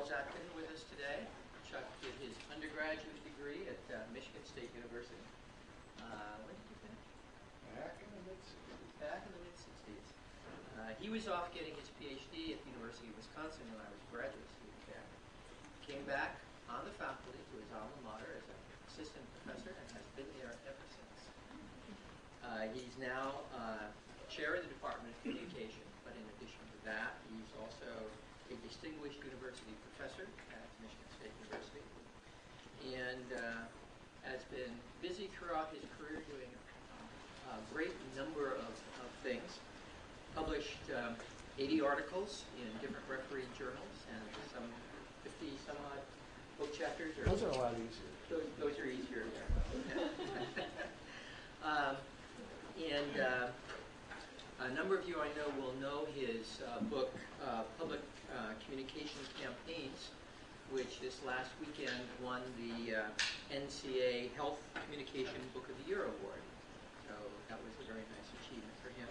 Charles Atkin with us today. Chuck did his undergraduate degree at Michigan State University. When did you finish? Back in the mid-60s. Back in the mid-60s. He was off getting his PhD at the University of Wisconsin when I was a graduate student there. Came back on the faculty to his alma mater as an assistant professor and has been there ever since. He's now chair of the Department of Communication, but in addition to that, he's also a distinguished university professor at Michigan State University, and has been busy throughout his career doing a great number of things. Published 80 articles in different refereed journals and some 50 some odd book chapters. Those are a lot easier. Those are easier. And a number of you I know will know his book, Public Communication Campaigns, which this last weekend won the NCA Health Communication Book of the Year Award. So that was a very nice achievement for him.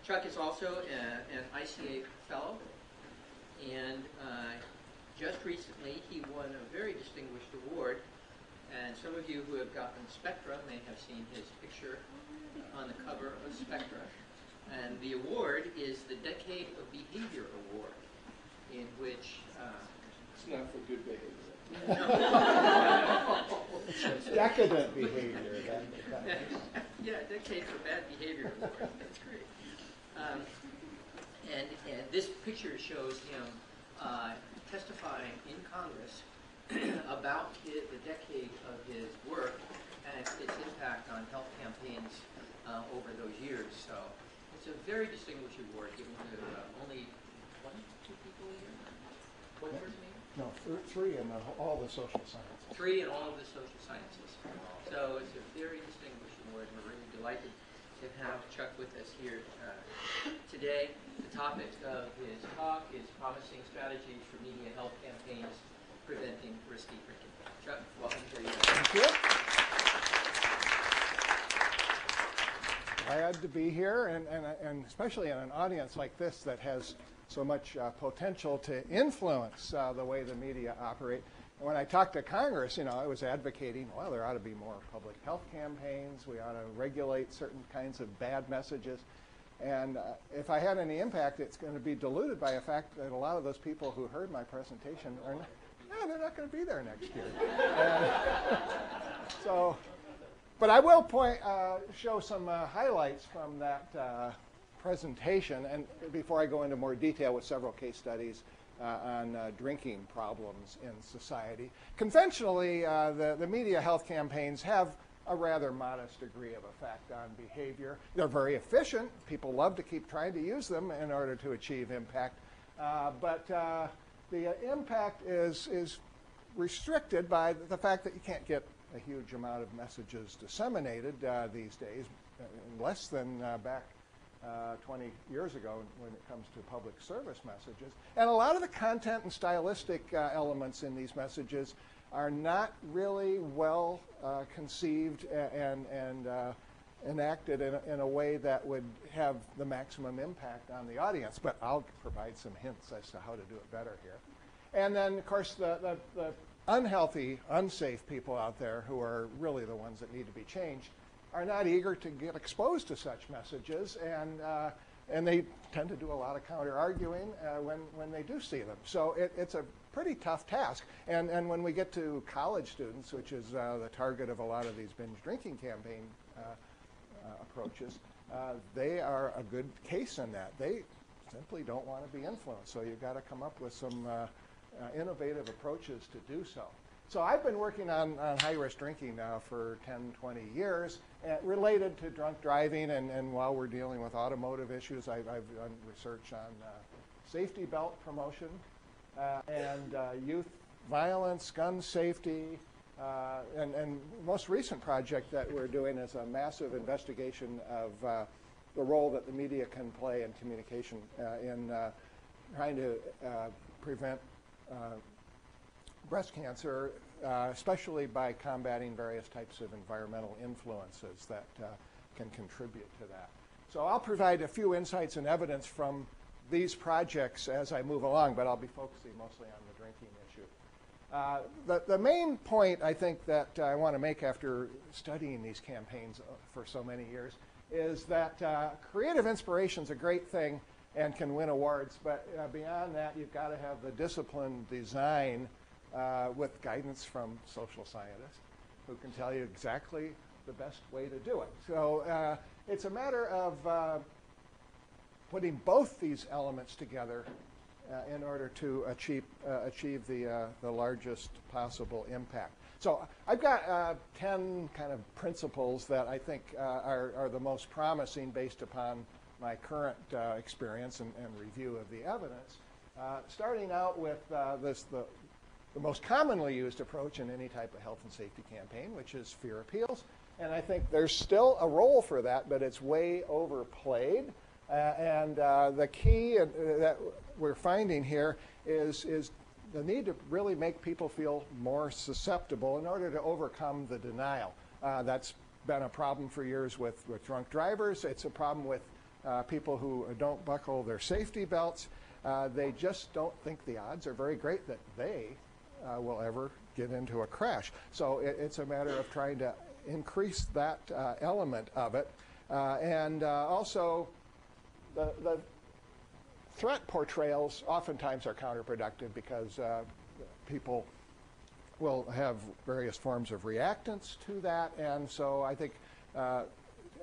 Chuck is also an ICA fellow, and just recently he won a very distinguished award. And some of you who have gotten Spectra may have seen his picture on the cover of Spectra. And the award is the Decade of Behavior Award, in which... it's not for good behavior. It's decadent behavior. Yeah, Decade for Bad Behavior Award. That's great. And this picture shows him testifying in Congress about the decade of his work and its impact on health campaigns over those years. So it's a very distinguished award given to only 22 people a year. What was the name? No, three in all the social sciences. 3 in all of the social sciences. So it's a very distinguished award. We're really delighted to have Chuck with us here today. The topic of his talk is Promising Strategies for Media Health Campaigns Preventing Risky Drinking. Chuck, welcome to you. Thank you. Glad to be here, and especially in an audience like this that has so much potential to influence the way the media operate. And when I talked to Congress, I was advocating, well, there ought to be more public health campaigns. We ought to regulate certain kinds of bad messages. And if I had any impact, it's going to be diluted by the fact that a lot of those people who heard my presentation are they're not going to be there next year. But I will show some highlights from that presentation, and before I go into more detail with several case studies on drinking problems in society. Conventionally, the media health campaigns have a rather modest degree of effect on behavior. They're very efficient. People love to keep trying to use them in order to achieve impact. But the impact is restricted by the fact that you can't get a huge amount of messages disseminated these days, less than back 20 years ago when it comes to public service messages. And a lot of the content and stylistic elements in these messages are not really well conceived and enacted in a way that would have the maximum impact on the audience. But I'll provide some hints as to how to do it better here. And then, of course, the unhealthy, unsafe people out there who are really the ones that need to be changed are not eager to get exposed to such messages, and they tend to do a lot of counter-arguing when they do see them. So it's a pretty tough task. And when we get to college students, which is the target of a lot of these binge drinking campaign approaches, they are a good case in that. They simply don't want to be influenced. So you've got to come up with some innovative approaches to do so. So I've been working on high-risk drinking now for 10, 20 years, related to drunk driving, and while we're dealing with automotive issues, I've done research on safety belt promotion and youth violence, gun safety, and most recent project that we're doing is a massive investigation of the role that the media can play in communication in trying to prevent breast cancer, especially by combating various types of environmental influences that can contribute to that. So I'll provide a few insights and evidence from these projects as I move along, but I'll be focusing mostly on the drinking issue. The main point I think that I want to make after studying these campaigns for so many years is that creative inspiration is a great thing and can win awards, but beyond that, you've got to have the disciplined design with guidance from social scientists who can tell you exactly the best way to do it. So it's a matter of putting both these elements together in order to achieve the largest possible impact. So I've got 10 kind of principles that I think are the most promising based upon my current experience and review of the evidence. Starting out with the most commonly used approach in any type of health and safety campaign, which is fear appeals. And I think there's still a role for that, but it's way overplayed. And the key that we're finding here is the need to really make people feel more susceptible in order to overcome the denial. That's been a problem for years with drunk drivers. It's a problem with people who don't buckle their safety belts. They just don't think the odds are very great that they will ever get into a crash. So it's a matter of trying to increase that element of it. And also, the threat portrayals oftentimes are counterproductive because people will have various forms of reactance to that. And so I think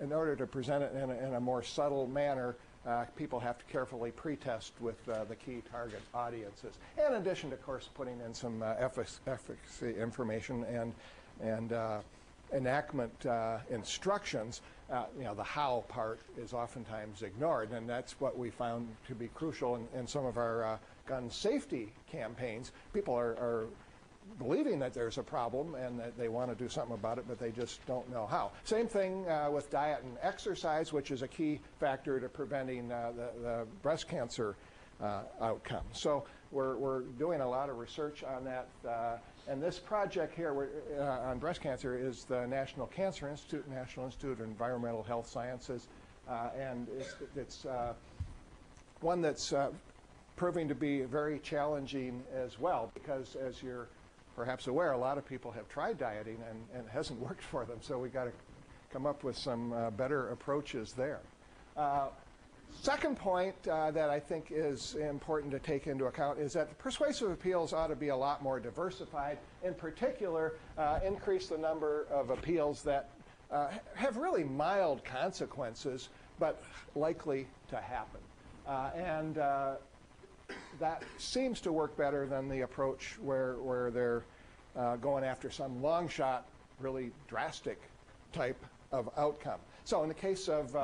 in order to present it in a more subtle manner, people have to carefully pretest with the key target audiences. And in addition, of course, putting in some efficacy information and enactment instructions. The how part is oftentimes ignored, and that's what we found to be crucial in some of our gun safety campaigns. People are believing that there's a problem and that they want to do something about it, but they just don't know how. Same thing with diet and exercise, which is a key factor to preventing the breast cancer outcome. So we're doing a lot of research on that. And this project here on breast cancer is the National Cancer Institute, National Institute of Environmental Health Sciences. And it's one that's proving to be very challenging as well, because as you're perhaps aware, a lot of people have tried dieting and it hasn't worked for them. So we've got to come up with some better approaches there. Second point that I think is important to take into account is that the persuasive appeals ought to be a lot more diversified. In particular, increase the number of appeals that have really mild consequences, but likely to happen. And that seems to work better than the approach where they're going after some long shot, really drastic type of outcome. So in the case of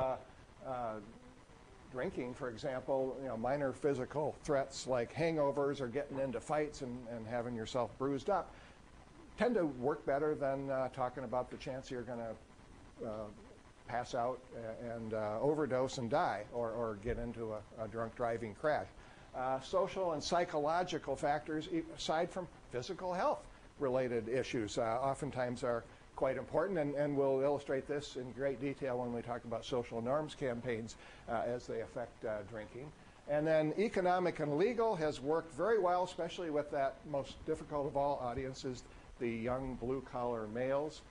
drinking, for example, minor physical threats like hangovers or getting into fights and having yourself bruised up tend to work better than talking about the chance you're going to pass out and overdose and die or get into a drunk driving crash. Social and psychological factors, aside from physical health related issues, oftentimes are quite important, and we'll illustrate this in great detail when we talk about social norms campaigns as they affect drinking. And then economic and legal has worked very well, especially with that most difficult of all audiences, the young blue-collar males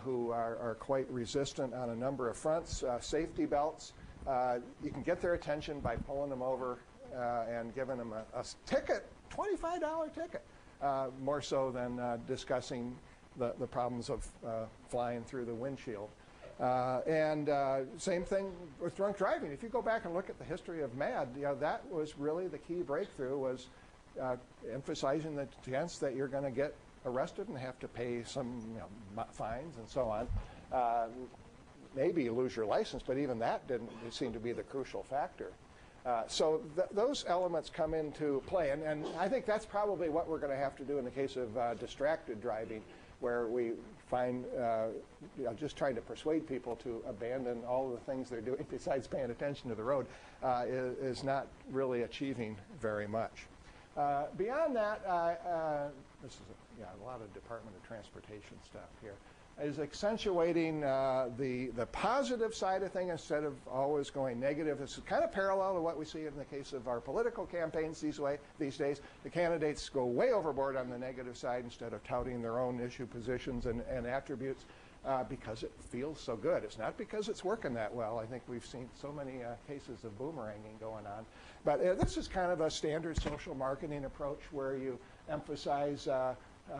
who are quite resistant on a number of fronts. Safety belts, you can get their attention by pulling them over and giving them a ticket, $25 ticket, more so than discussing the problems of flying through the windshield. And same thing with drunk driving. If you go back and look at the history of MAD, that was really the key breakthrough, was emphasizing the chance that you're going to get arrested and have to pay some fines and so on. Maybe you lose your license, but even that didn't seem to be the crucial factor. So those elements come into play, and I think that's probably what we're going to have to do in the case of distracted driving, where we find just trying to persuade people to abandon all the things they're doing besides paying attention to the road is not really achieving very much. Beyond that, this is a lot of Department of Transportation stuff here. is accentuating the positive side of things instead of always going negative. This is kind of parallel to what we see in the case of our political campaigns these days. The candidates go way overboard on the negative side instead of touting their own issue positions and attributes because it feels so good. It's not because it's working that well. I think we've seen so many cases of boomeranging going on. But this is kind of a standard social marketing approach where you emphasize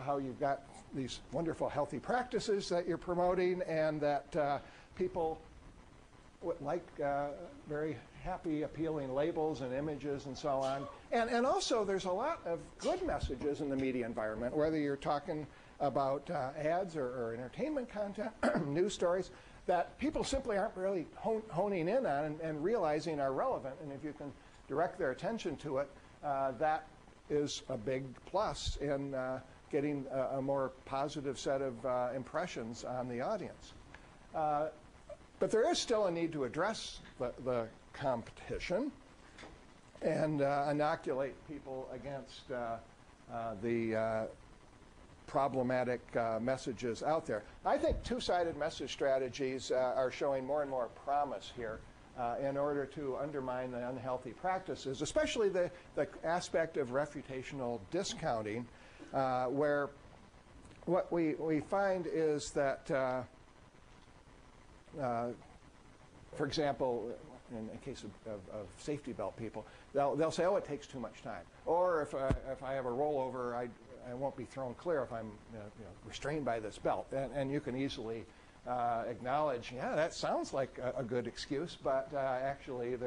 how you've got these wonderful healthy practices that you're promoting and that people like very happy, appealing labels and images and so on. And also there's a lot of good messages in the media environment, whether you're talking about ads or entertainment content, news stories, that people simply aren't really honing in on and realizing are relevant. And if you can direct their attention to it, that is a big plus in getting a more positive set of impressions on the audience. But there is still a need to address the competition and inoculate people against the problematic messages out there. I think two-sided message strategies are showing more and more promise here in order to undermine the unhealthy practices, especially the aspect of reputational discounting, where what we find is that, for example, in the case of safety belt people, they'll say, oh, it takes too much time. Or if I have a rollover, I won't be thrown clear if I'm restrained by this belt. And you can easily acknowledge, yeah, that sounds like a good excuse, but actually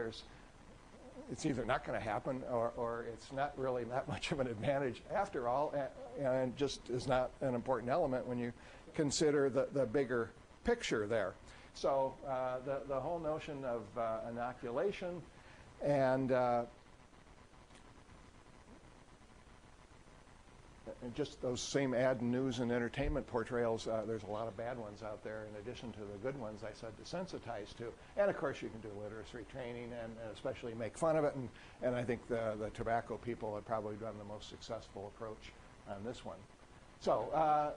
it's either not going to happen or it's not really that much of an advantage after all, and just is not an important element when you consider the bigger picture there. So the whole notion of inoculation and just those same ad, news, and entertainment portrayals, there's a lot of bad ones out there in addition to the good ones I said to sensitize to. And of course you can do literacy training and especially make fun of it, and I think the tobacco people have probably done the most successful approach on this one. So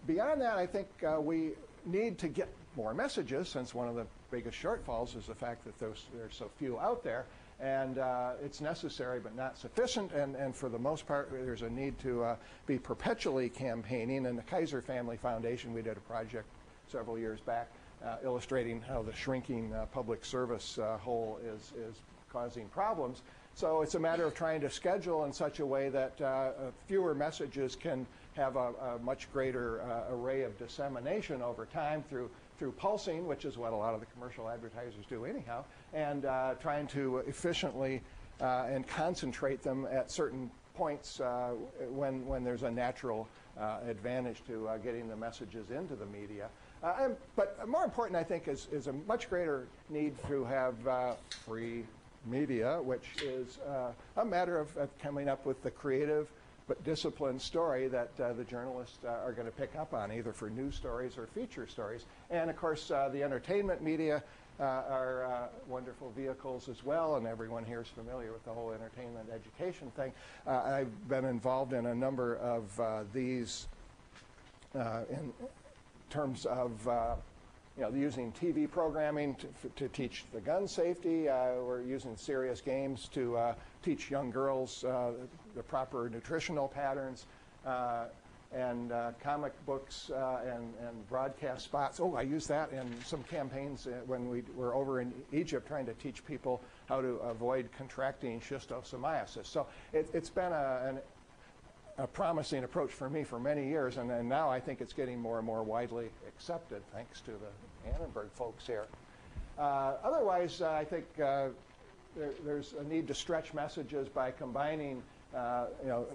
beyond that, I think we need to get more messages, since one of the biggest shortfalls is the fact that there's so few out there. And it's necessary but not sufficient, and for the most part there's a need to be perpetually campaigning. And the Kaiser Family Foundation, we did a project several years back illustrating how the shrinking public service hole is causing problems. So it's a matter of trying to schedule in such a way that fewer messages can have a much greater array of dissemination over time through pulsing, which is what a lot of the commercial advertisers do anyhow, and trying to efficiently and concentrate them at certain points when there's a natural advantage to getting the messages into the media. But more important, I think, is a much greater need to have free media, which is a matter of coming up with the creative but disciplined story that the journalists are going to pick up on, either for news stories or feature stories. And of course, the entertainment media are wonderful vehicles as well, and everyone here is familiar with the whole entertainment education thing. I've been involved in a number of these in terms of using TV programming to teach the gun safety. We're using serious games to teach young girls the proper nutritional patterns, and comic books and broadcast spots. Oh, I used that in some campaigns when we were over in Egypt trying to teach people how to avoid contracting schistosomiasis. So it's been a promising approach for me for many years, and now I think it's getting more and more widely accepted thanks to the Annenberg folks here. Otherwise, I think there's a need to stretch messages by combining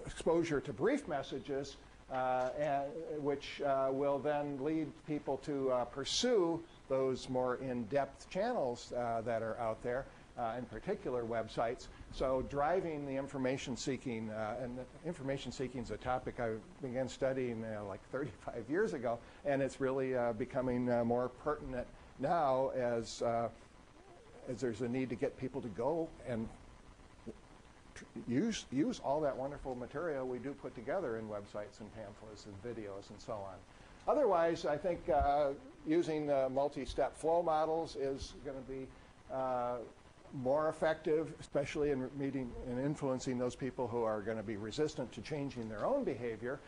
exposure to brief messages, which will then lead people to pursue those more in-depth channels that are out there, in particular websites. So driving the information seeking, and information seeking is a topic I began studying like 35 years ago, and it's really becoming more pertinent now as there's a need to get people to go and use all that wonderful material we do put together in websites and pamphlets and videos and so on. Otherwise, I think using multi-step flow models is going to be more effective, especially in meeting and influencing those people who are going to be resistant to changing their own behavior.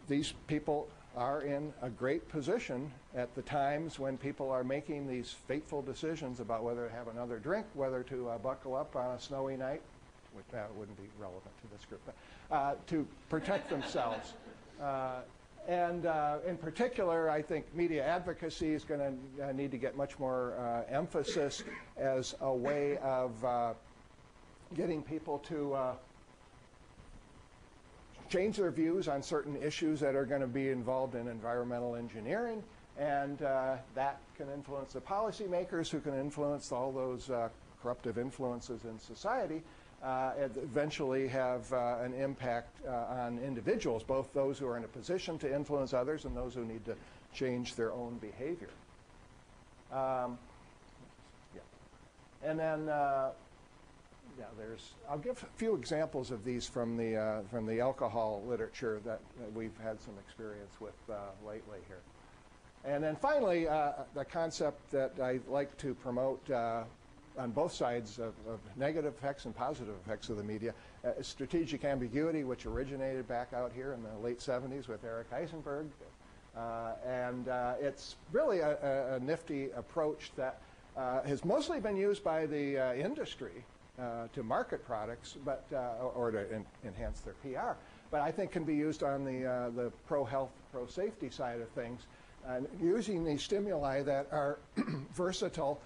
These people are in a great position at the times when people are making these fateful decisions about whether to have another drink, whether to buckle up on a snowy night, which wouldn't be relevant to this group, but to protect themselves. In particular, I think media advocacy is going to need to get much more emphasis as a way of getting people to change their views on certain issues that are going to be involved in environmental engineering, and that can influence the policymakers who can influence all those corruptive influences in society, and eventually have an impact on individuals, both those who are in a position to influence others and those who need to change their own behavior. And then I'll give a few examples of these from the alcohol literature that we've had some experience with lately here. And then finally, the concept that I like to promote on both sides of negative effects and positive effects of the media, strategic ambiguity, which originated back out here in the late 70s with Eric Eisenberg. It's really a nifty approach that has mostly been used by the industry to market products, but or to enhance their PR. But I think can be used on the pro-health, pro-safety side of things, using these stimuli that are versatile,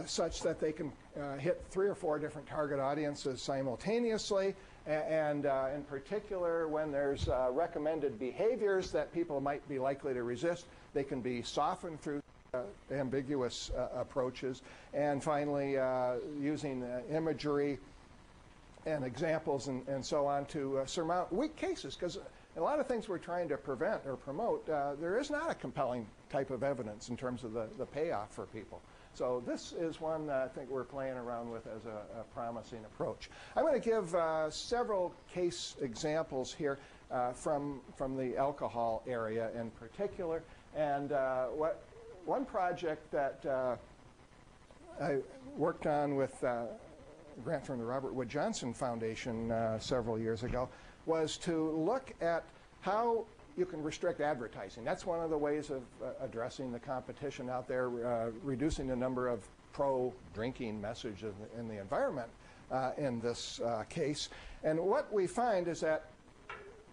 such that they can hit 3 or 4 different target audiences simultaneously, and in particular, when there's recommended behaviors that people might be likely to resist, they can be softened through ambiguous approaches. And finally, using imagery and examples and so on to surmount weak cases, because a lot of things we're trying to prevent or promote, there is not a compelling type of evidence in terms of the payoff for people. So this is one that I think we're playing around with as a promising approach. I'm going to give several case examples here from the alcohol area in particular. And one project that I worked on with a grant from the Robert Wood Johnson Foundation several years ago was to look at how you can restrict advertising. That's one of the ways of addressing the competition out there, reducing the number of pro-drinking messages in the environment in this case. And what we find is that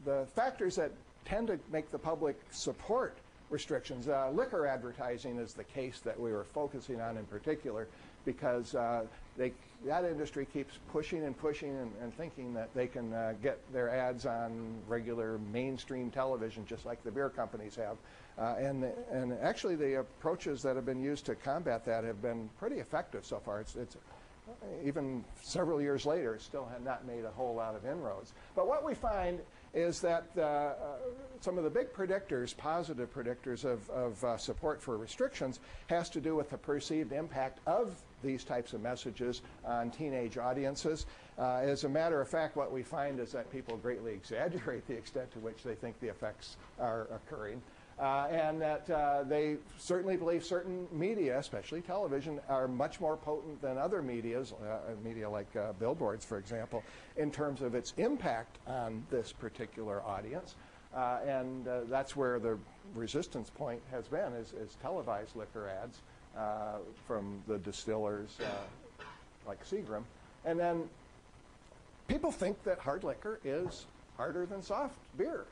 the factors that tend to make the public support restrictions, liquor advertising is the case that we were focusing on in particular, because that industry keeps pushing and pushing and thinking that they can get their ads on regular mainstream television just like the beer companies have. And actually the approaches that have been used to combat that have been pretty effective so far. It's even several years later, it still had not made a whole lot of inroads. But what we find is that some of the big predictors, positive predictors of support for restrictions, has to do with the perceived impact of these types of messages on teenage audiences. As a matter of fact, what we find is that people greatly exaggerate the extent to which they think the effects are occurring. And that they certainly believe certain media, especially television, are much more potent than other medias, media like billboards, for example, in terms of its impact on this particular audience. And that's where the resistance point has been, is televised liquor ads from the distillers like Seagram. And then people think that hard liquor is harder than soft beer,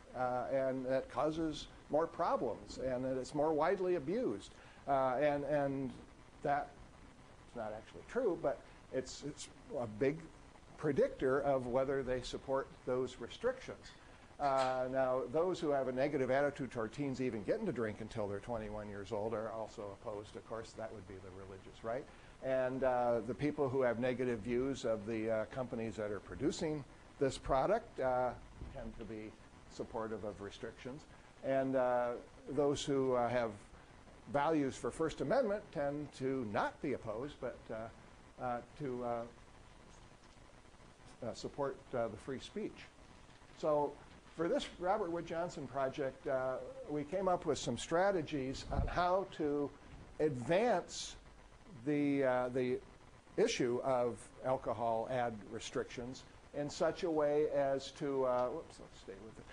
and that causes more problems, and that it's more widely abused. And that's not actually true, but it's a big predictor of whether they support those restrictions. Now, those who have a negative attitude toward teens even getting to drink until they're 21 years old are also opposed. Of course, that would be the religious right. And the people who have negative views of the companies that are producing this product tend to be supportive of restrictions. And those who have values for First Amendment tend to not be opposed, but to support the free speech. So for this Robert Wood Johnson project, we came up with some strategies on how to advance the issue of alcohol ad restrictions in such a way as to, let's stay with it,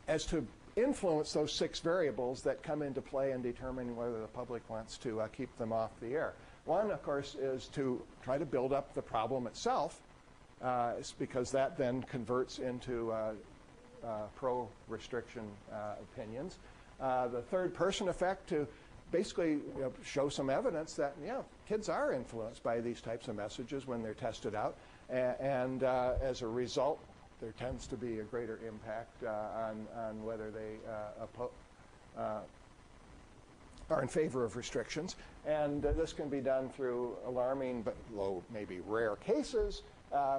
as to influence those 6 variables that come into play in determining whether the public wants to keep them off the air. One, of course, is to try to build up the problem itself, because that then converts into pro-restriction opinions. The third-person effect, to basically show some evidence that kids are influenced by these types of messages when they're tested out, and as a result, there tends to be a greater impact on whether they are in favor of restrictions. And this can be done through alarming but low, maybe rare cases,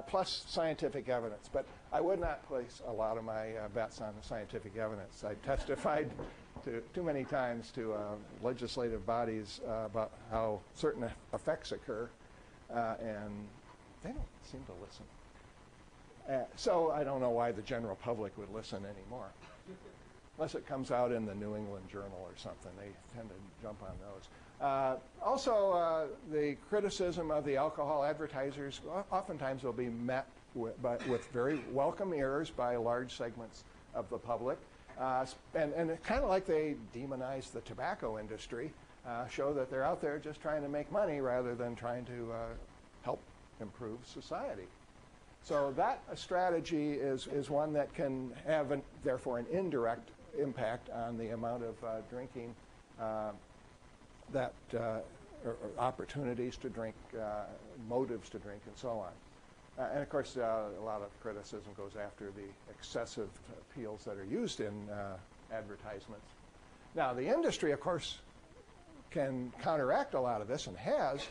plus scientific evidence. But I would not place a lot of my bets on the scientific evidence. I testified too many times to legislative bodies about how certain effects occur, and they don't seem to listen. So I don't know why the general public would listen anymore. Unless it comes out in the New England Journal or something. They tend to jump on those. Also, the criticism of the alcohol advertisers oftentimes will be met with very welcome ears by large segments of the public. And it's kind of like they demonize the tobacco industry, show that they're out there just trying to make money rather than trying to help improve society. So that strategy is one that can have, therefore, an indirect impact on the amount of drinking, or opportunities to drink, motives to drink, and so on. And of course, a lot of criticism goes after the excessive appeals that are used in advertisements. Now, the industry, of course, can counteract a lot of this and has,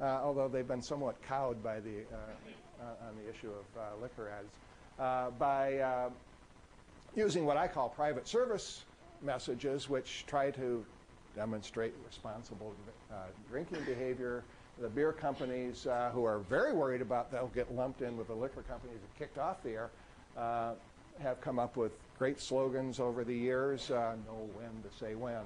although they've been somewhat cowed by on the issue of liquor ads, by using what I call private service messages, which try to demonstrate responsible drinking behavior. The beer companies, who are very worried about they'll get lumped in with the liquor companies and kicked off the air, have come up with great slogans over the years. Know when to say when.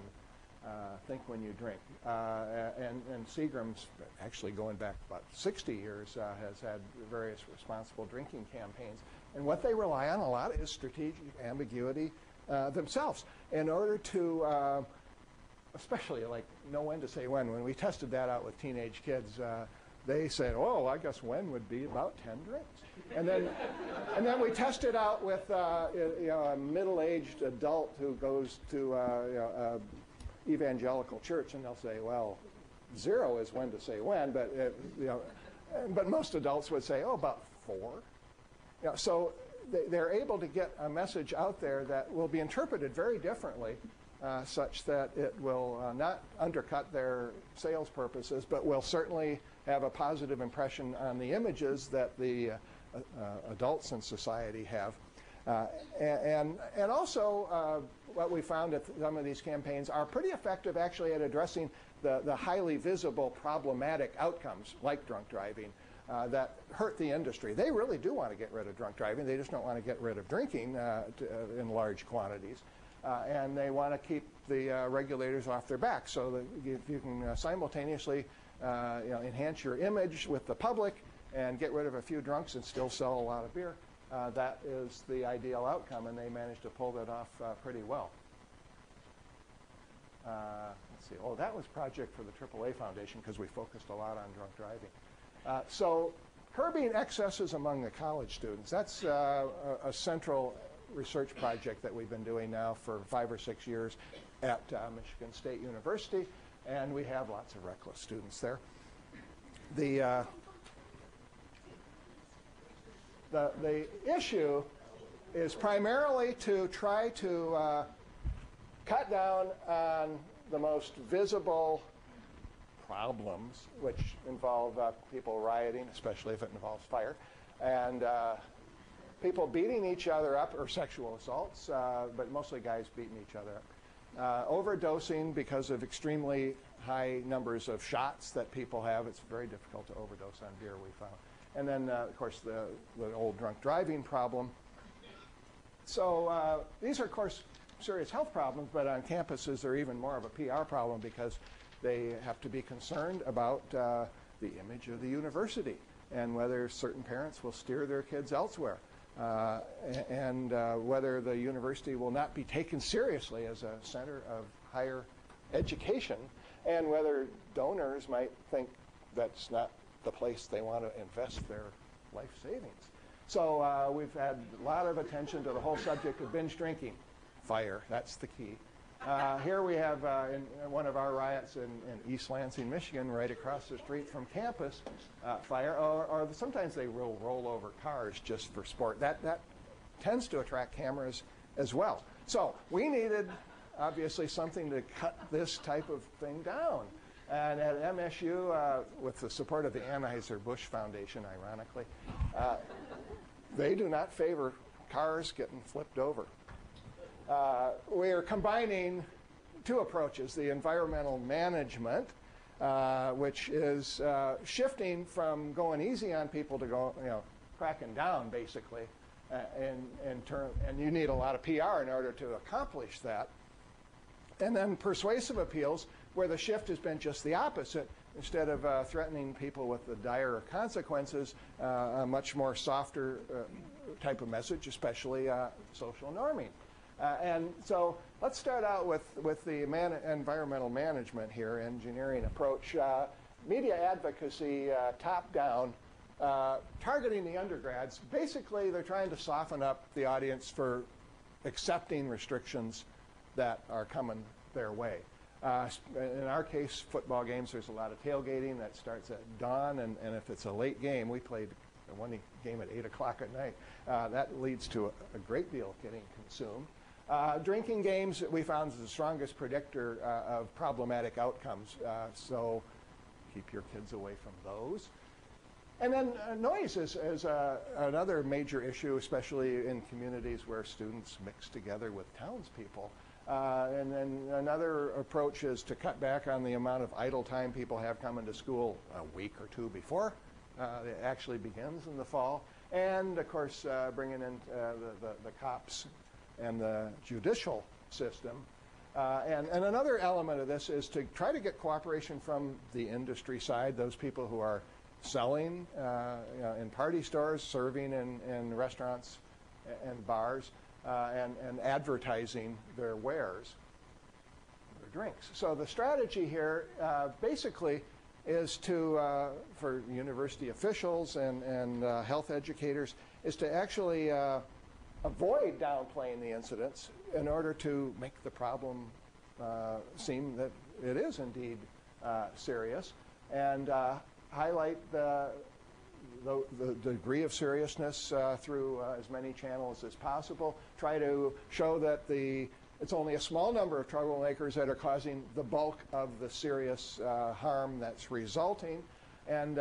Think when you drink. And Seagram's, actually going back about 60 years, has had various responsible drinking campaigns. And what they rely on a lot is strategic ambiguity themselves in order to, especially like know when to say when. When we tested that out with teenage kids, they said, oh, I guess when would be about 10 drinks. And then we tested out with a middle-aged adult who goes to evangelical church, and they'll say, well, 0 is when to say when, but most adults would say, oh, about 4. So they're able to get a message out there that will be interpreted very differently, such that it will not undercut their sales purposes, but will certainly have a positive impression on the images that the adults in society have. And also, what we found at some of these campaigns are pretty effective actually at addressing the highly visible problematic outcomes, like drunk driving, that hurt the industry. They really do want to get rid of drunk driving. They just don't want to get rid of drinking in large quantities. And they want to keep the regulators off their back. So that if you can simultaneously enhance your image with the public and get rid of a few drunks and still sell a lot of beer, that is the ideal outcome, and they managed to pull that off pretty well. Let's see. Oh, that was a project for the AAA Foundation because we focused a lot on drunk driving. So curbing excesses among the college students, that's a central research project that we've been doing now for 5 or 6 years at Michigan State University, and we have lots of reckless students there. The issue is primarily to try to cut down on the most visible problems, which involve people rioting, especially if it involves fire, and people beating each other up, or sexual assaults, but mostly guys beating each other up. Overdosing because of extremely high numbers of shots that people have. It's very difficult to overdose on beer, we found. And then, of course, the old drunk driving problem. So these are, of course, serious health problems, but on campuses they're even more of a PR problem because they have to be concerned about the image of the university and whether certain parents will steer their kids elsewhere, and whether the university will not be taken seriously as a center of higher education, and whether donors might think that's not the place they want to invest their life savings. So we've had a lot of attention to the whole subject of binge drinking. Fire, that's the key. Here we have in one of our riots in East Lansing, Michigan, right across the street from campus, fire, or sometimes they will roll over cars just for sport. That tends to attract cameras as well. So we needed, obviously, something to cut this type of thing down. And at MSU, with the support of the Anheuser-Busch Foundation, ironically, they do not favor cars getting flipped over. We are combining two approaches: the environmental management, which is shifting from going easy on people to go, cracking down, basically, and you need a lot of PR in order to accomplish that. And then persuasive appeals, where the shift has been just the opposite. Instead of threatening people with the dire consequences, a much more softer type of message, especially social norming. And so let's start out with the environmental management here, engineering approach. Media advocacy, top-down, targeting the undergrads. Basically, they're trying to soften up the audience for accepting restrictions that are coming their way. In our case, football games, there's a lot of tailgating that starts at dawn, and if it's a late game, we played one game at 8 o'clock at night, that leads to a great deal getting consumed. Drinking games, we found, is the strongest predictor of problematic outcomes, so keep your kids away from those. And then noise is another major issue, especially in communities where students mix together with townspeople. And then another approach is to cut back on the amount of idle time people have coming to school a week or two before it actually begins in the fall. And, of course, bringing in the cops and the judicial system. And another element of this is to try to get cooperation from the industry side, those people who are selling in party stores, serving in restaurants and bars, and advertising their wares, their drinks. So the strategy here basically is to, for university officials and health educators, is to actually avoid downplaying the incidents in order to make the problem seem that it is indeed serious, and highlight the degree of seriousness through as many channels as possible. Try to show that it's only a small number of troublemakers that are causing the bulk of the serious harm that's resulting, and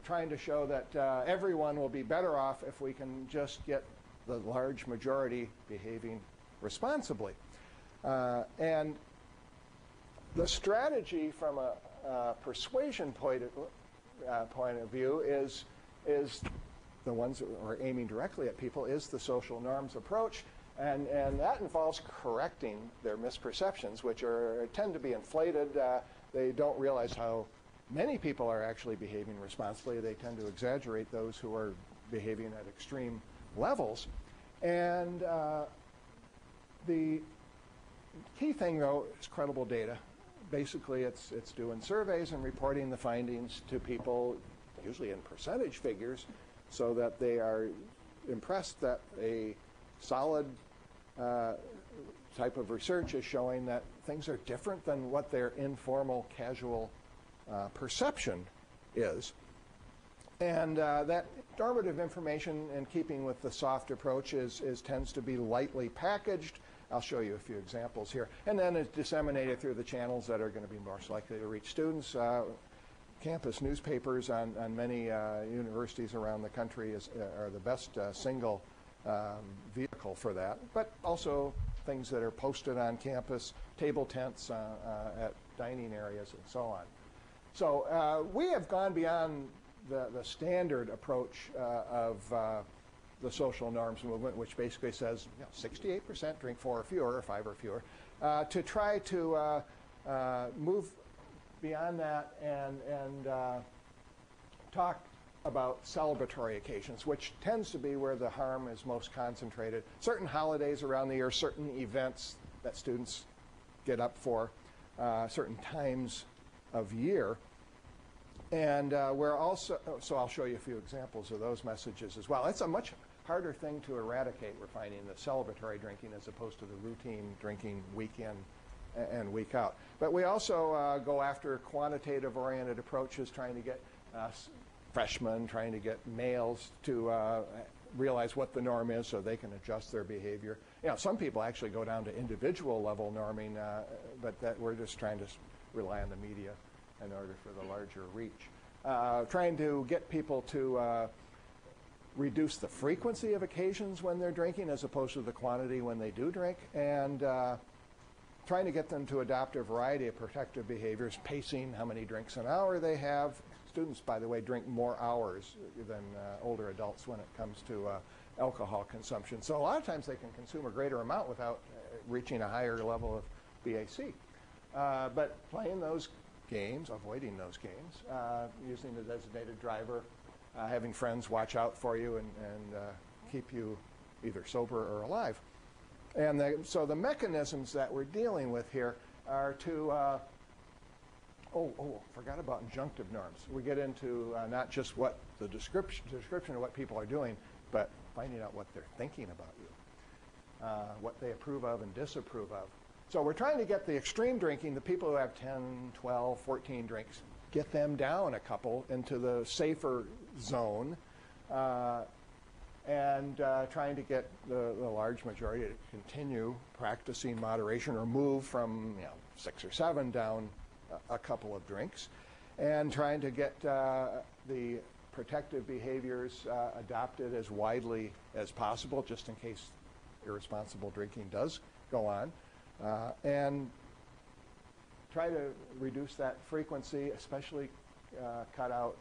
trying to show that everyone will be better off if we can just get the large majority behaving responsibly. And the strategy from a persuasion point of view is the ones that are aiming directly at people is the social norms approach, and that involves correcting their misperceptions, which tend to be inflated. They don't realize how many people are actually behaving responsibly. They tend to exaggerate those who are behaving at extreme levels. And the key thing, though, is credible data. Basically, it's doing surveys and reporting the findings to people, usually in percentage figures, so that they are impressed that a solid type of research is showing that things are different than what their informal, casual perception is. And that normative information, in keeping with the soft approach, tends to be lightly packaged. I'll show you a few examples here. And then it's disseminated through the channels that are going to be most likely to reach students. Campus newspapers on many universities around the country are the best single vehicle for that, but also things that are posted on campus, table tents at dining areas, and so on. So we have gone beyond the standard approach of the social norms movement, which basically says 68% drink 4 or fewer, or 5 or fewer, to try to move beyond that and talk about celebratory occasions, which tends to be where the harm is most concentrated. Certain holidays around the year, certain events that students get up for, certain times of year. And we're also, so I'll show you a few examples of those messages as well. It's a much harder thing to eradicate, we're finding, the celebratory drinking as opposed to the routine drinking week in and week out. But we also go after quantitative-oriented approaches, trying to get freshmen, trying to get males to realize what the norm is so they can adjust their behavior. Some people actually go down to individual level norming, but that we're just trying to rely on the media in order for the larger reach. Trying to get people to reduce the frequency of occasions when they're drinking as opposed to the quantity when they do drink, and trying to get them to adopt a variety of protective behaviors, pacing how many drinks an hour they have. Students, by the way, drink more hours than older adults when it comes to alcohol consumption. So a lot of times they can consume a greater amount without reaching a higher level of BAC. But playing those games, avoiding those games, using the designated driver, having friends watch out for you and keep you either sober or alive. And so the mechanisms that we're dealing with here are to, forgot about injunctive norms. We get into not just what the description of what people are doing, but finding out what they're thinking about you, what they approve of and disapprove of. So we're trying to get the extreme drinking, the people who have 10, 12, 14 drinks, get them down a couple into the safer zone, and trying to get the large majority to continue practicing moderation or move from 6 or 7 down a couple of drinks, and trying to get the protective behaviors adopted as widely as possible, just in case irresponsible drinking does go on, and try to reduce that frequency, especially cut out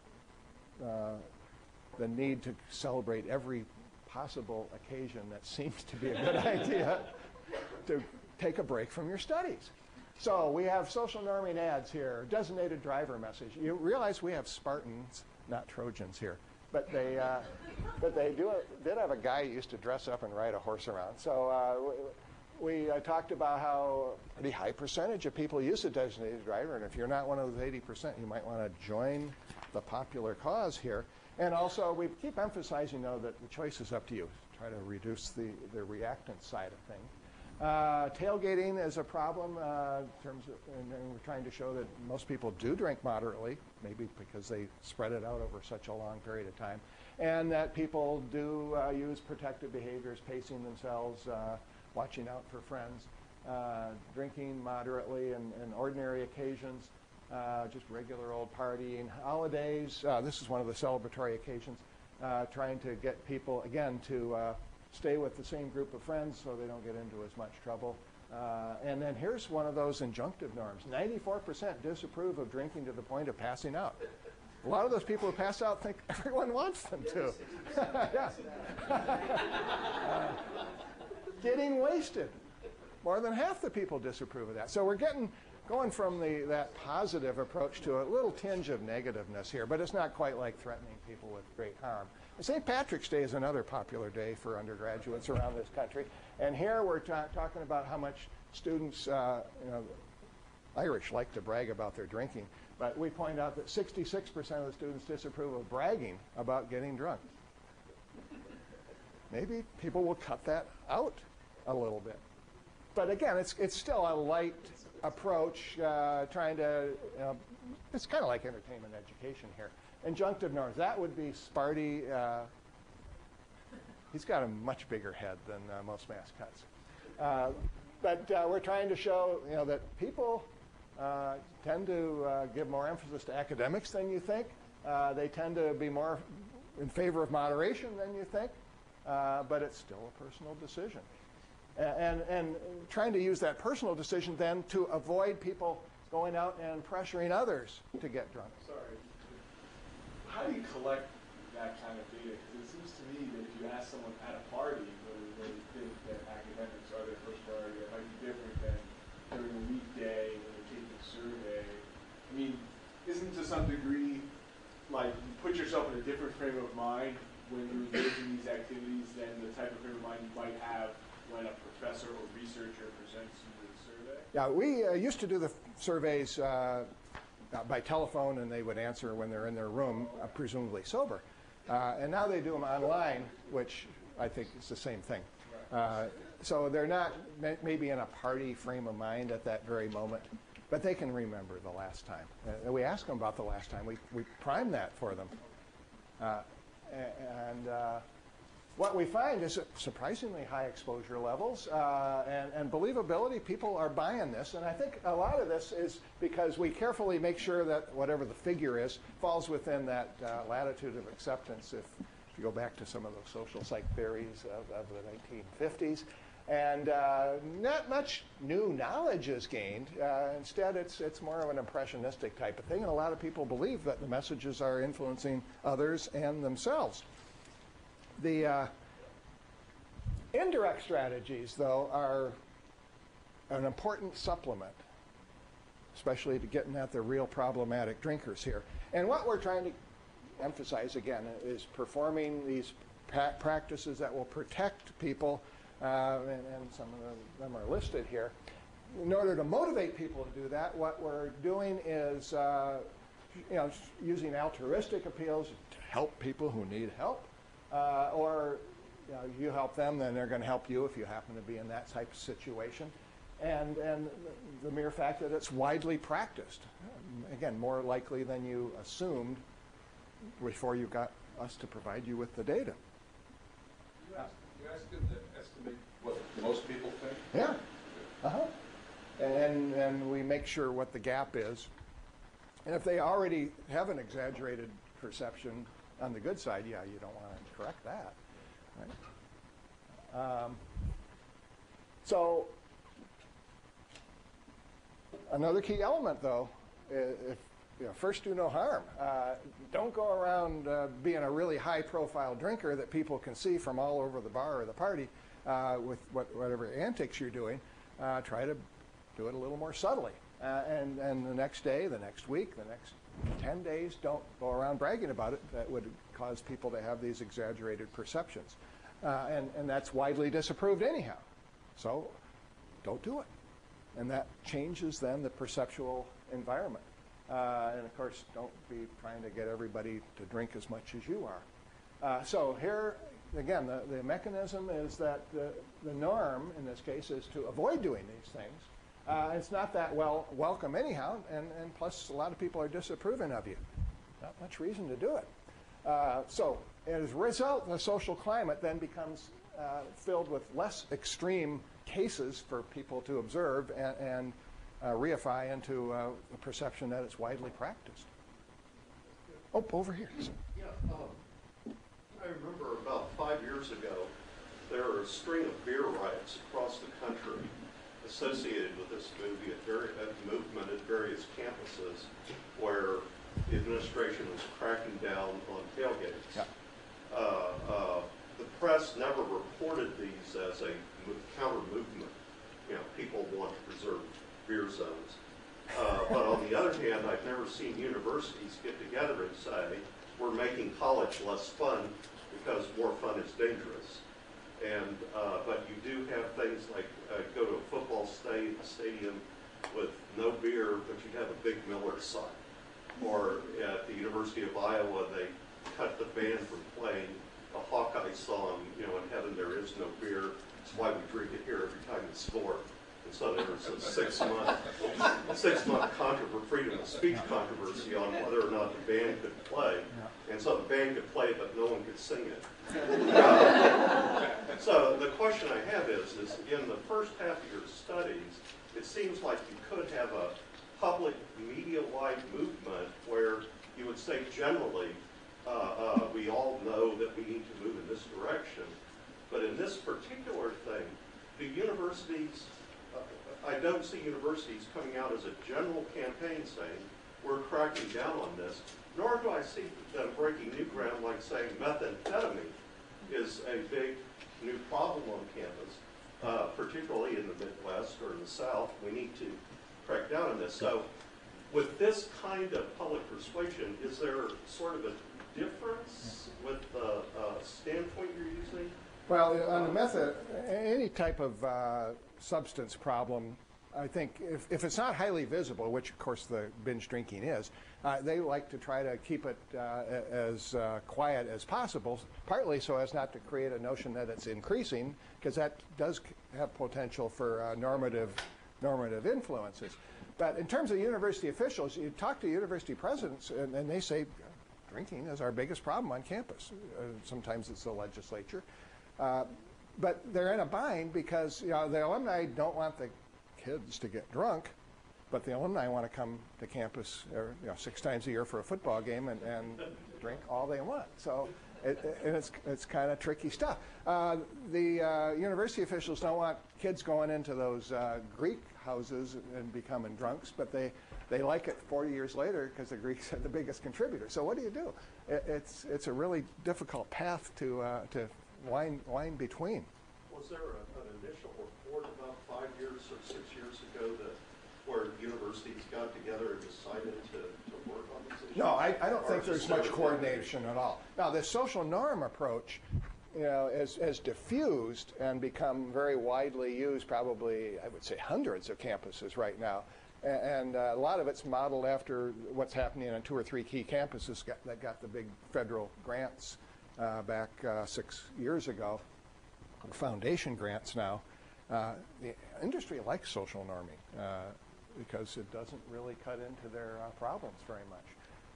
the need to celebrate every possible occasion that seems to be a good idea, to take a break from your studies. So we have social norming ads here, designated driver message. You realize we have Spartans, not Trojans here, but they did have a guy who used to dress up and ride a horse around. So we talked about how a pretty high percentage of people use a designated driver, and if you're not one of those 80%, you might want to join the popular cause here. And also, we keep emphasizing, though, that the choice is up to you. Try to reduce the reactant side of things. Tailgating is a problem in terms of, and we're trying to show that most people do drink moderately, maybe because they spread it out over such a long period of time, and that people do use protective behaviors, pacing themselves, watching out for friends, drinking moderately in ordinary occasions, just regular old partying, holidays. This is one of the celebratory occasions, trying to get people, again, to stay with the same group of friends so they don't get into as much trouble. And then here's one of those injunctive norms. 94% disapprove of drinking to the point of passing out. A lot of those people who pass out think everyone wants them to. Yeah. Getting wasted. More than half the people disapprove of that. So we're going from that positive approach to a little tinge of negativeness here, but it's not quite like threatening people with great harm. St. Patrick's Day is another popular day for undergraduates around this country, and here we're talking about how much students, Irish like to brag about their drinking, but we point out that 66% of the students disapprove of bragging about getting drunk. Maybe people will cut that out a little bit. But again, it's still a light approach, trying to, it's kind of like entertainment education here. Injunctive norms, that would be Sparty. He's got a much bigger head than most mascots. But we're trying to show, that people tend to give more emphasis to academics than you think. They tend to be more in favor of moderation than you think, but it's still a personal decision. And trying to use that personal decision then to avoid people going out and pressuring others to get drunk. Sorry. How do you collect that kind of data? Because it seems to me that if you ask someone at a party whether they think that academics are their first priority, it might be different than during a weekday when they're taking a survey. I mean, isn't to some degree, like, you put yourself in a different frame of mind when you're engaged in these activities than the type of frame of mind you might have when a professor or researcher presents you with a survey? Yeah, we used to do the surveys by telephone, and they would answer when they're in their room, presumably sober. And now they do them online, which I think is the same thing. So they're not maybe in a party frame of mind at that very moment, but they can remember the last time. And we ask them about the last time. We prime that for them. What we find is surprisingly high exposure levels and believability. People are buying this, and I think a lot of this is because we carefully make sure that whatever the figure is falls within that latitude of acceptance. If you go back to some of the social psych theories of the 1950s, and not much new knowledge is gained. Instead, it's more of an impressionistic type of thing, and a lot of people believe that the messages are influencing others and themselves. The indirect strategies, though, are an important supplement, especially to getting at the real problematic drinkers here. And what we're trying to emphasize, again, is performing these practices that will protect people, and some of them are listed here. In order to motivate people to do that, what we're doing is using altruistic appeals to help people who need help. Or you help them, then they're going to help you if you happen to be in that type of situation. And the mere fact that it's widely practiced, again, more likely than you assumed before you got us to provide you with the data. You asked them to estimate what most people think? Yeah. And we make sure what the gap is. And if they already have an exaggerated perception on the good side, yeah, you don't want to correct that, right? So another key element, though, if first do no harm. Don't go around being a really high-profile drinker that people can see from all over the bar or the party with whatever antics you're doing. Try to do it a little more subtly. And the next day, the next week, the next 10 days, don't go around bragging about it. That would cause people to have these exaggerated perceptions. And that's widely disapproved anyhow. So don't do it. And that changes then the perceptual environment. And of course, don't be trying to get everybody to drink as much as you are. So here, again, the mechanism is that the norm in this case is to avoid doing these things. It's not that welcome anyhow, and plus a lot of people are disapproving of you. Not much reason to do it. So as a result, the social climate then becomes filled with less extreme cases for people to observe and reify into the perception that it's widely practiced. Oh, over here. Yeah, I remember about 5 years ago, there were a string of beer riots across the country associated with this movement at various campuses where the administration was cracking down on tailgates. Yeah. The press never reported these as a counter movement. People want to preserve beer zones. But on the other hand, I've never seen universities get together and say, we're making college less fun because more fun is dangerous. And but you do have things like go to a football stadium with no beer, but you have a big Miller sign. Or at the University of Iowa, they cut the band from playing a Hawkeye song, in heaven there is no beer. That's why we drink it here every time we score. And so there was a 6-month freedom of speech controversy on whether or not the band could play. And so the band could play, but no one could sing it. So the question I have is in the first half of your studies, it seems like you could have a public media-wide movement where you would say generally, we all know that we need to move in this direction. But in this particular thing, do universities, I don't see universities coming out as a general campaign saying, we're cracking down on this, nor do I see them breaking new ground like saying methamphetamine is a big new problem on campus, particularly in the Midwest or in the South. We need to crack down on this. So with this kind of public persuasion, is there sort of a difference with the standpoint you're using? Well, on the method, any type of substance problem, I think if it's not highly visible, which of course the binge drinking is, they like to try to keep it as quiet as possible, partly so as not to create a notion that it's increasing, because that does have potential for normative influences. But in terms of university officials, you talk to university presidents and they say drinking is our biggest problem on campus. Sometimes it's the legislature. But they're in a bind because the alumni don't want the kids to get drunk, but the alumni want to come to campus 6 times a year for a football game and drink all they want. So it's kind of tricky stuff. The university officials don't want kids going into those Greek houses and becoming drunks, but they like it 40 years later because the Greeks are the biggest contributor. So what do you do? It's a really difficult path to wind between. Was there an initial report about 5 years or 6 years ago where universities got together and decided to work on this issue? No, I don't think there's much coordination at all. Now, the social norm approach, has diffused and become very widely used, probably, I would say, hundreds of campuses right now. And a lot of it's modeled after what's happening on 2 or 3 key campuses that got the big federal grants back 6 years ago, foundation grants now. The industry likes social norming because it doesn't really cut into their problems very much.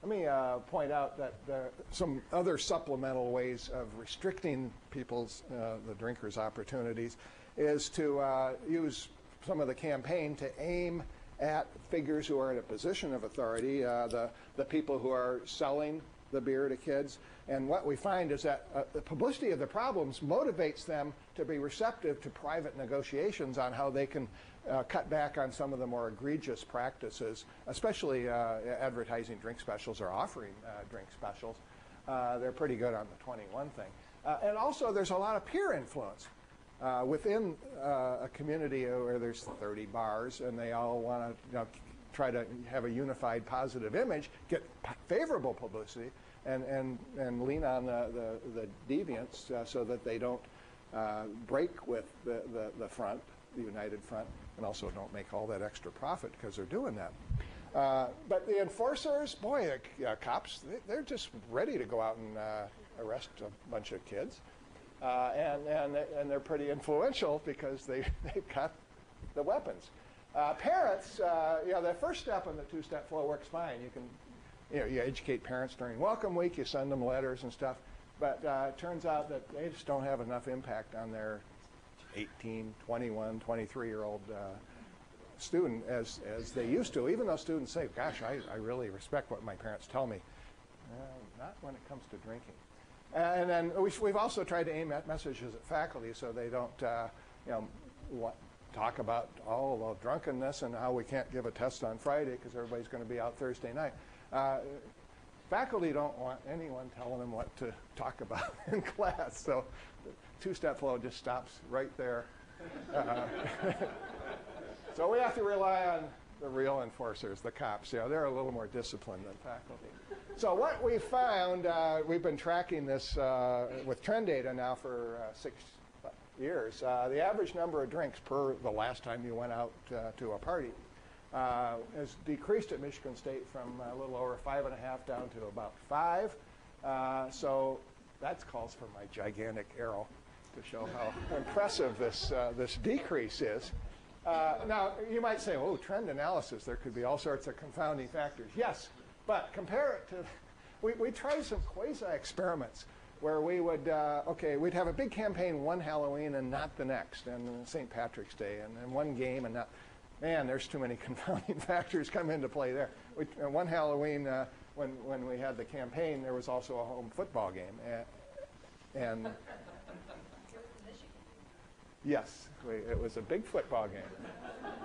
Let me point out that some other supplemental ways of restricting people's, the drinkers' opportunities, is to use some of the campaign to aim at figures who are in a position of authority, the people who are selling the beer to kids. And what we find is that the publicity of the problems motivates them to be receptive to private negotiations on how they can cut back on some of the more egregious practices, especially advertising drink specials or offering drink specials. They're pretty good on the 21 thing. And also there's a lot of peer influence. Within a community where there's 30 bars and they all want to try to have a unified positive image, get favorable publicity, and lean on the deviants so that they don't break with the front, the united front, and also don't make all that extra profit because they're doing that. But the enforcers, boy, cops, they're just ready to go out and arrest a bunch of kids. And they're pretty influential because they've got the weapons. Parents, the first step in the 2-step flow works fine. You can, you educate parents during welcome week, you send them letters and stuff, but it turns out that they just don't have enough impact on their 18, 21, 23-year-old student as they used to, even though students say, gosh, I really respect what my parents tell me. Not when it comes to drinking. And then we've also tried to aim at messages at faculty so they don't, talk about drunkenness and how we can't give a test on Friday because everybody's going to be out Thursday night. Faculty don't want anyone telling them what to talk about in class, so the 2-step flow just stops right there. So we have to rely on the real enforcers, the cops. They're a little more disciplined than faculty. So what we found, we've been tracking this with trend data now for 6 years. The average number of drinks per the last time you went out to a party has decreased at Michigan State from a little over 5.5 down to about 5. So that calls for my gigantic arrow to show how impressive this decrease is. Now, you might say, oh, trend analysis, there could be all sorts of confounding factors. Yes, but compare it to, we tried some quasi-experiments where we would, we'd have a big campaign one Halloween and not the next, and St. Patrick's Day, and then one game and not, man, there's too many confounding factors come into play there. One Halloween, when we had the campaign, there was also a home football game. And Yes, it was a big football game.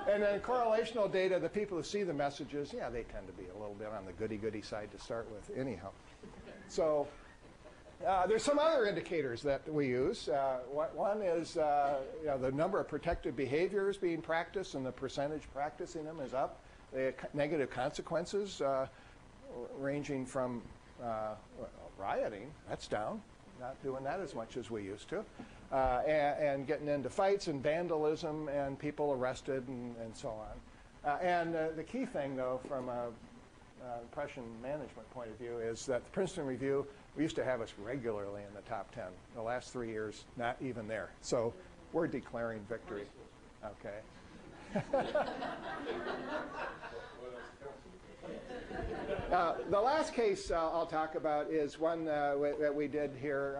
And then correlational data, the people who see the messages, yeah, they tend to be a little bit on the goody-goody side to start with anyhow. So there's some other indicators that we use. One is the number of protective behaviors being practiced and the percentage practicing them is up. The negative consequences ranging from rioting, that's down, not doing that as much as we used to, and getting into fights and vandalism and people arrested and so on. And the key thing, though, from a impression management point of view is that the Princeton Review, we used to have us regularly in the top 10. The last 3 years, not even there. So we're declaring victory. Okay. The last case I'll talk about is one that we did here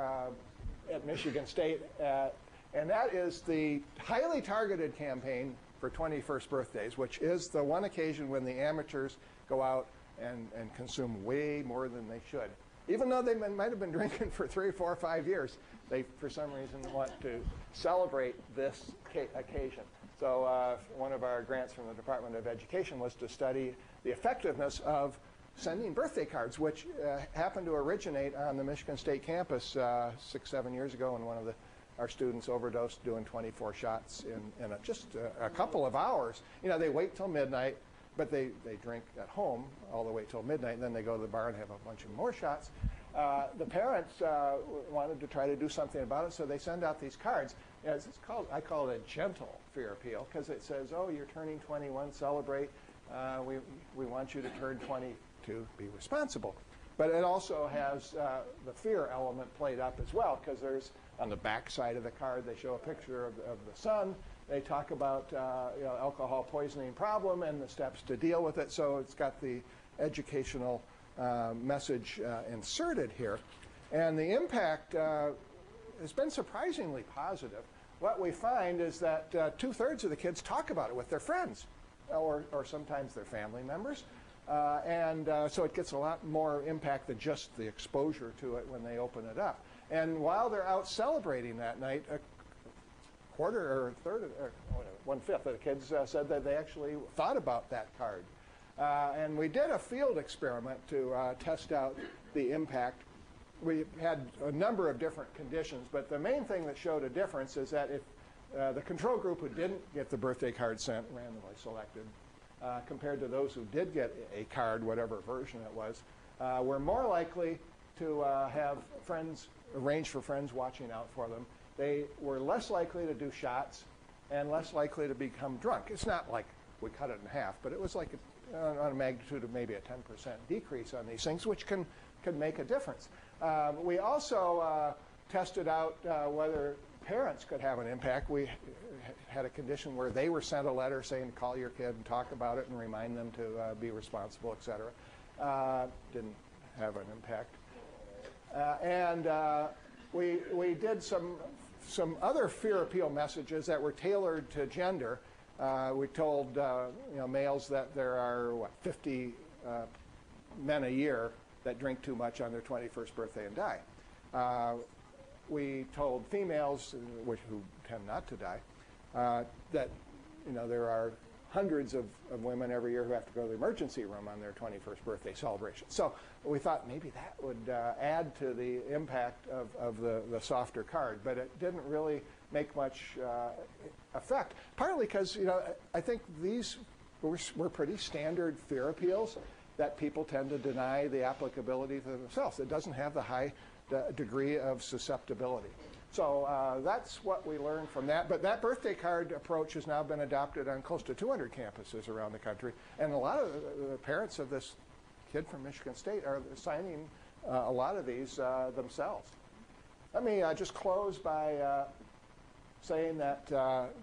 at Michigan State, and that is the highly targeted campaign for 21st birthdays, which is the one occasion when the amateurs go out and consume way more than they should. Even though they might have been drinking for 3, 4, 5 years, they, for some reason, want to celebrate this occasion. So one of our grants from the Department of Education was to study the effectiveness of sending birthday cards, which happened to originate on the Michigan State campus 6, 7 years ago when one of our students overdosed doing 24 shots in just a couple of hours. You know, they wait till midnight, but they drink at home all the way till midnight, and then they go to the bar and have a bunch of more shots. The parents wanted to try to do something about it, so they send out these cards. I call it a gentle fear appeal, because it says, oh, you're turning 21, celebrate. We want you to turn 22, be responsible. But it also has the fear element played up as well, because there's, on the back side of the card, they show a picture of the sun. They talk about alcohol poisoning problem and the steps to deal with it. So it's got the educational message inserted here. And the impact has been surprisingly positive. What we find is that 2/3 of the kids talk about it with their friends or sometimes their family members. So it gets a lot more impact than just the exposure to it when they open it up. And while they're out celebrating that night, a quarter or a third, or 1/5 of the kids said that they actually thought about that card. And we did a field experiment to test out the impact. We had a number of different conditions, but the main thing that showed a difference is that if the control group who didn't get the birthday card sent, randomly selected, compared to those who did get a card, whatever version it was, were more likely to have friends, arrange for friends watching out for them. They were less likely to do shots and less likely to become drunk. It's not like we cut it in half, but it was like on a magnitude of maybe a 10% decrease on these things, which can make a difference. We also tested out whether parents could have an impact. We had a condition where they were sent a letter saying, call your kid and talk about it and remind them to be responsible, et cetera. Didn't have an impact. We did some other fear appeal messages that were tailored to gender. We told males that there are 50 men a year that drink too much on their 21st birthday and die. We told females, who tend not to die, that there are hundreds of women every year who have to go to the emergency room on their 21st birthday celebration. So we thought maybe that would add to the impact of the softer card, but it didn't really make much effect, partly because I think these were pretty standard fear appeals that people tend to deny the applicability to themselves. It doesn't have the high degree of susceptibility. So that's what we learned from that. But that birthday card approach has now been adopted on close to 200 campuses around the country. And a lot of the parents of this kid from Michigan State are signing a lot of these themselves. Let me just close by saying that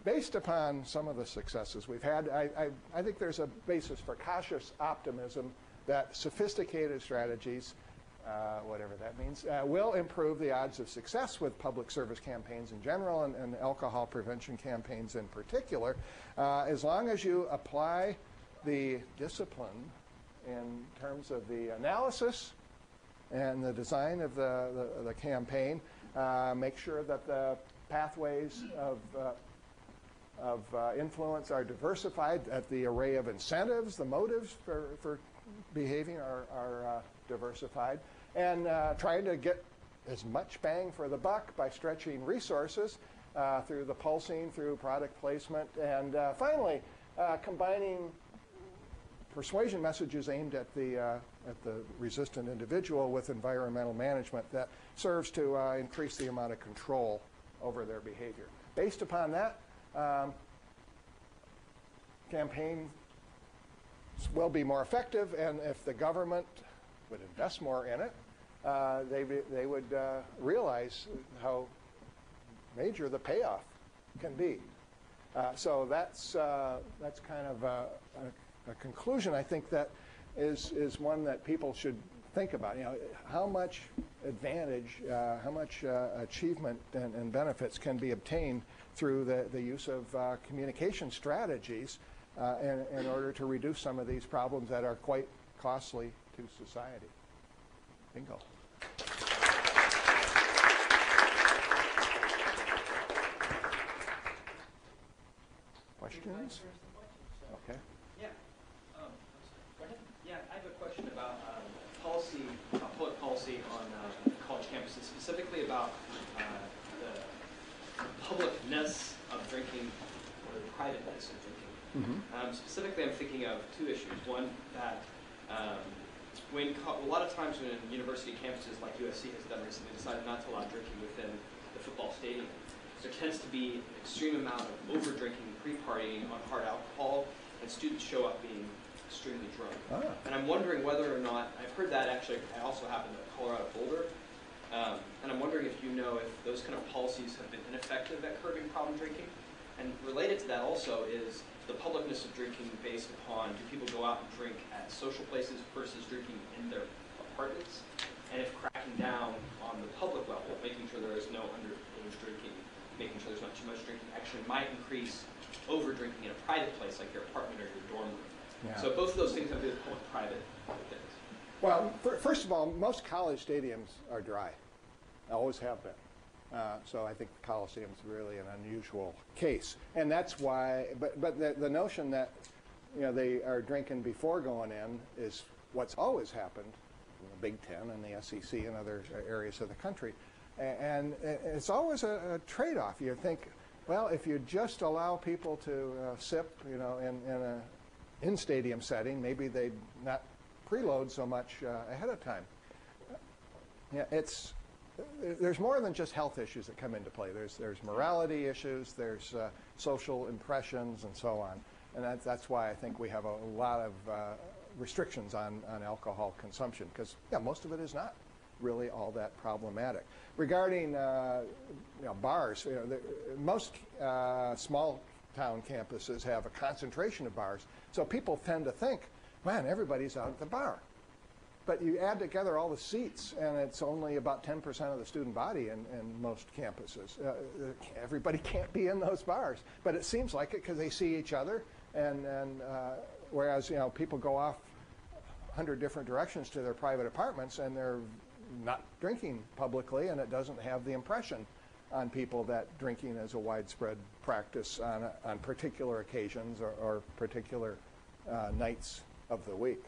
based upon some of the successes we've had, I think there's a basis for cautious optimism that sophisticated strategies, whatever that means, will improve the odds of success with public service campaigns in general and alcohol prevention campaigns in particular, as long as you apply the discipline in terms of the analysis and the design of the campaign, make sure that the pathways of influence are diversified, that the array of incentives, the motives for behaving are diversified, and trying to get as much bang for the buck by stretching resources through the pulsing, through product placement, and finally combining persuasion messages aimed at the resistant individual with environmental management that serves to increase the amount of control over their behavior. Based upon that, campaigns will be more effective, and if the government would invest more in it, they would realize how major the payoff can be. So that's kind of a conclusion, I think, that is one that people should think about. You know, how much advantage, how much achievement and benefits can be obtained through the use of communication strategies in order to reduce some of these problems that are quite costly to society. Bingo. Questions? Okay. Yeah. Go ahead. Yeah, I have a question about policy, public policy on college campuses, specifically about the publicness of drinking or the privateness of drinking. Mm-hmm. Specifically, I'm thinking of two issues. One, that a lot of times when university campuses like USC has done recently decided not to allow drinking within the football stadium, there tends to be an extreme amount of over-drinking, pre-partying on hard alcohol, and students show up being extremely drunk. Ah. And I'm wondering whether or not, I've heard that actually, I also happen at Colorado Boulder, and I'm wondering if you know if those kind of policies have been ineffective at curbing problem drinking. And related to that also is the publicness of drinking based upon, do people go out and drink at social places versus drinking in their apartments? And if cracking down on the public level, making sure there is no underage drinking, making sure there's not too much drinking, actually might increase over-drinking in a private place like your apartment or your dorm room. Yeah. So both of those things have to do with private things. Well, first of all, most college stadiums are dry. Always have been. So I think the Coliseum is really an unusual case. And that's why, but the notion that, you know, they are drinking before going in is what's always happened in the Big Ten and the SEC and other areas of the country. And it's always a trade-off. You think, well, if you just allow people to sip, you know, in an in-stadium setting, maybe they'd not preload so much ahead of time. Yeah, there's more than just health issues that come into play. There's morality issues, there's social impressions, and so on. And that's why I think we have a lot of restrictions on alcohol consumption, because most of it is not really all that problematic. Regarding bars, most small town campuses have a concentration of bars, so people tend to think, man, everybody's out at the bar. But you add together all the seats, and it's only about 10% of the student body in most campuses. Everybody can't be in those bars, but it seems like it because they see each other, and whereas people go off 100 different directions to their private apartments, and they're not drinking publicly, and it doesn't have the impression on people that drinking is a widespread practice on particular occasions or particular nights of the week.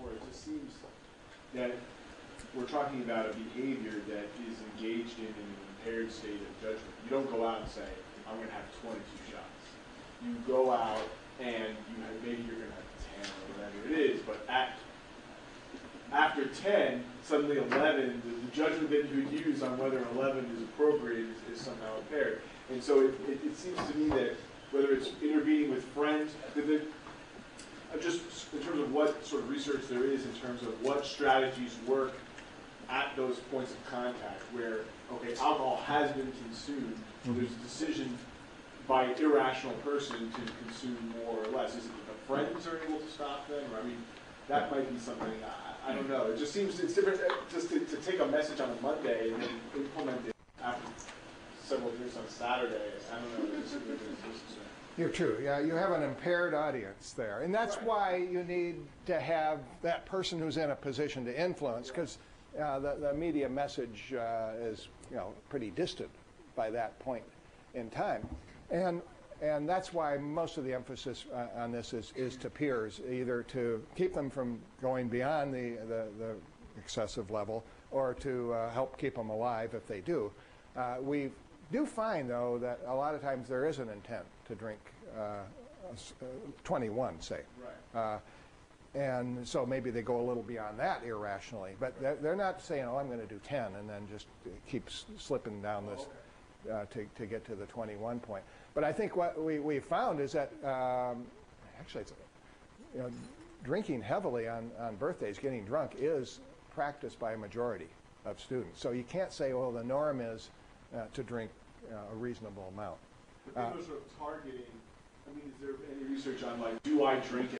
It just seems that we're talking about a behavior that is engaged in an impaired state of judgment. You don't go out and say, I'm going to have 22 shots. You go out and maybe you're going to have 10 or whatever it is, but after 10, suddenly 11, the judgment that you would use on whether 11 is appropriate is somehow impaired. And so it seems to me that whether it's intervening with friends, just in terms of what sort of research there is in terms of what strategies work at those points of contact where, okay, alcohol has been consumed, there's a decision by an irrational person to consume more or less. Is it that the friends are able to stop them? Or, I mean, that might be something, I don't know. It just seems it's different just to take a message on a Monday and then implement it after several years on a Saturday. I don't know. You're true. Yeah, you have an impaired audience there. And that's why you need to have that person who's in a position to influence, because the media message is, pretty distant by that point in time. And that's why most of the emphasis on this is to peers, either to keep them from going beyond the excessive level or to help keep them alive if they do. We do find, though, that a lot of times there is an intent to drink 21, say. Right. And so maybe they go a little beyond that irrationally. But they're not saying, oh, I'm going to do 10 and then just keep slipping down this to get to the 21 point. But I think what we found is that actually, it's, drinking heavily on birthdays, getting drunk, is practiced by a majority of students. So you can't say, well, the norm is to drink a reasonable amount. But people are sort of targeting, I mean, is there any research on, like, do I drink